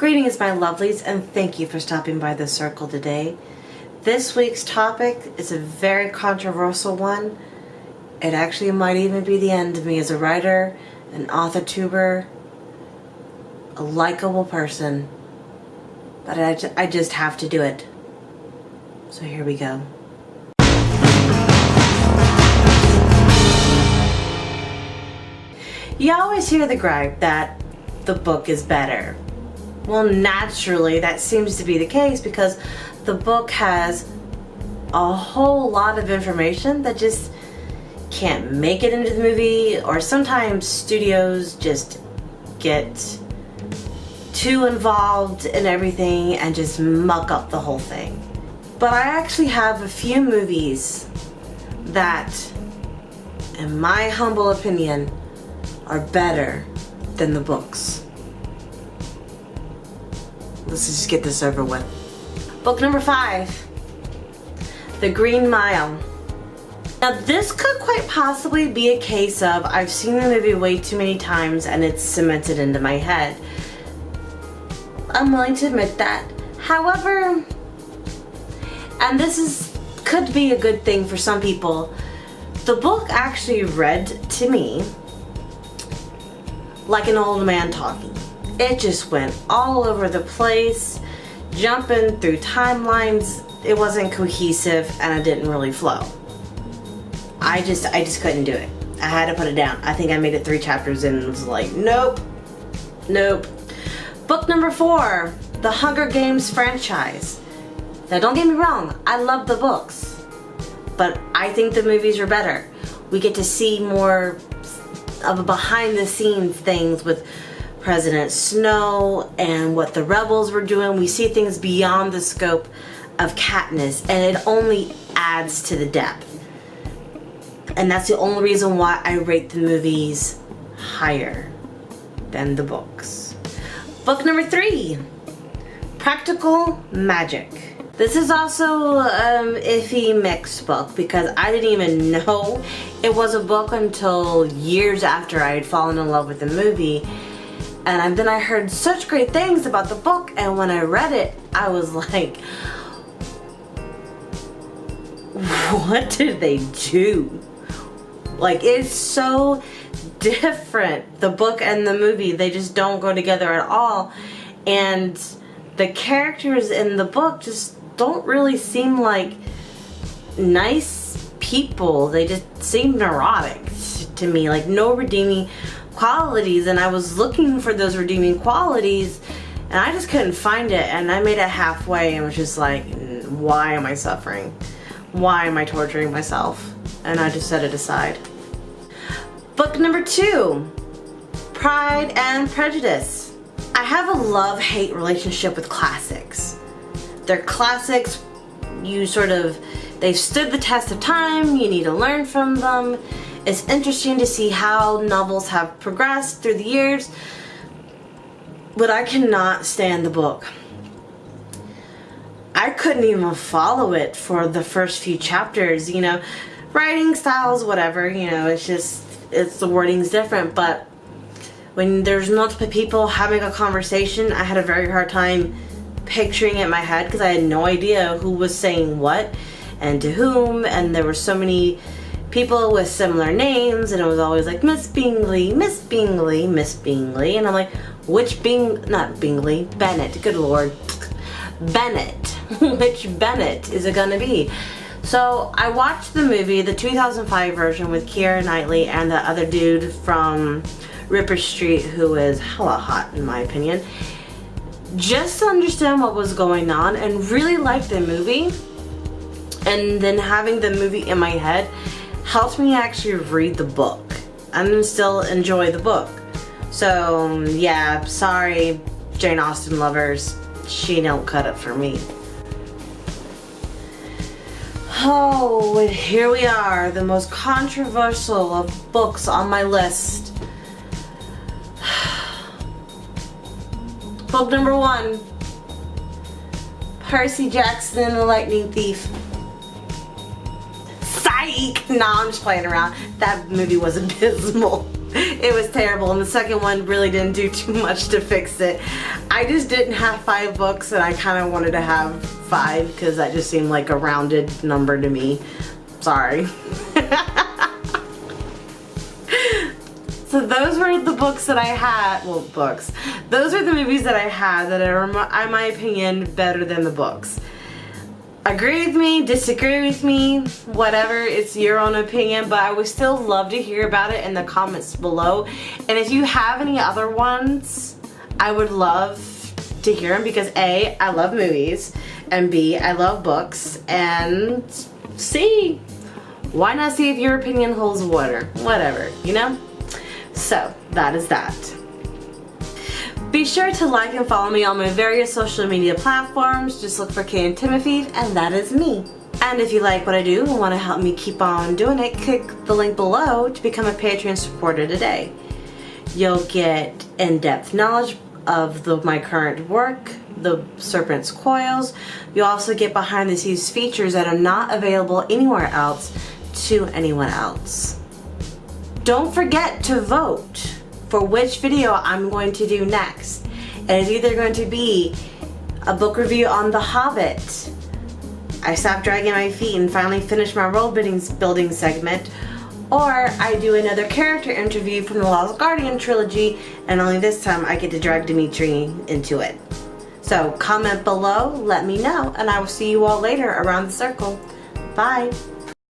Greetings, my lovelies, and thank you for stopping by the circle today. This week's topic is a very controversial one. It actually might even be the end of me as a writer, an author tuber, a likable person. But I just have to do it. So here we go. You always hear the gripe that the book is better. Well, naturally, that seems to be the case because the book has a whole lot of information that just can't make it into the movie, or sometimes studios just get too involved in everything and just muck up the whole thing. But I actually have a few movies that, in my humble opinion, are better than the books. Let's just get this over with. Book number 5, The Green Mile. Now this could quite possibly be a case of I've seen the movie way too many times and it's cemented into my head. I'm willing to admit that. However, and could be a good thing for some people, the book actually read to me like an old man talking. It just went all over the place, jumping through timelines. It wasn't cohesive and it didn't really flow. I just couldn't do it. I had to put it down. I think I made it 3 chapters in and was like, nope. Book number 4, The Hunger Games franchise. Now don't get me wrong, I love the books, but I think the movies are better. We get to see more of a behind the scenes things with President Snow and what the rebels were doing. We see things beyond the scope of Katniss, and it only adds to the depth. And that's the only reason why I rate the movies higher than the books. Book number 3, Practical Magic. This is also an iffy mixed book because I didn't even know it was a book until years after I had fallen in love with the movie. And then I heard such great things about the book, and when I read it, I was like, what did they do? Like, it's so different, the book and the movie. They just don't go together at all. And the characters in the book just don't really seem like nice people. They just seem neurotic to me, like no redeeming qualities. And I was looking for those redeeming qualities and I just couldn't find it, and I made it halfway and was just like, why am I suffering? Why am I torturing myself? And I just set it aside. Book number 2, Pride and Prejudice. I have a love-hate relationship with classics. They're classics, they've stood the test of time, you need to learn from them. It's interesting to see how novels have progressed through the years, but I cannot stand the book. I couldn't even follow it for the first few chapters, writing styles, whatever, it's the wording's different, but when there's multiple people having a conversation, I had a very hard time picturing it in my head because I had no idea who was saying what and to whom, and there were so many people with similar names, and it was always like Miss Bingley, Miss Bingley, Miss Bingley, and I'm like, which not Bingley, Bennett, good lord, Bennett, which Bennett is it gonna be? So I watched the movie, the 2005 version with Keira Knightley and the other dude from Ripper Street, who is hella hot in my opinion, just to understand what was going on and really liked the movie. And then having the movie in my head helped me actually read the book and still enjoy the book. So yeah, sorry Jane Austen lovers, she don't cut it for me. Oh, and here we are, the most controversial of books on my list. Book number 1, Percy Jackson and the Lightning Thief. Psych! Nah, I'm just playing around. That movie was abysmal. It was terrible, and the second one really didn't do too much to fix it. I just didn't have 5 books, and I kind of wanted to have 5 because that just seemed like a rounded number to me. Sorry. So those were the books that I had, well, books. Those are the movies that I had that are, in my opinion, better than the books. Agree with me, disagree with me, whatever, it's your own opinion, but I would still love to hear about it in the comments below. And if you have any other ones, I would love to hear them because A, I love movies, and B, I love books, and C, why not see if your opinion holds water? Whatever, you know? So, that is that. Be sure to like and follow me on my various social media platforms. Just look for Kay and Timothy, and that is me. And if you like what I do and want to help me keep on doing it, click the link below to become a Patreon supporter today. You'll get in-depth knowledge of my current work, the Serpent's Coils. You'll also get behind-the-scenes features that are not available anywhere else to anyone else. Don't forget to vote for which video I'm going to do next. And it's either going to be a book review on The Hobbit, I stopped dragging my feet and finally finished my world building segment, or I do another character interview from the Lost Guardian trilogy, and only this time I get to drag Dimitri into it. So comment below, let me know, and I will see you all later around the circle. Bye!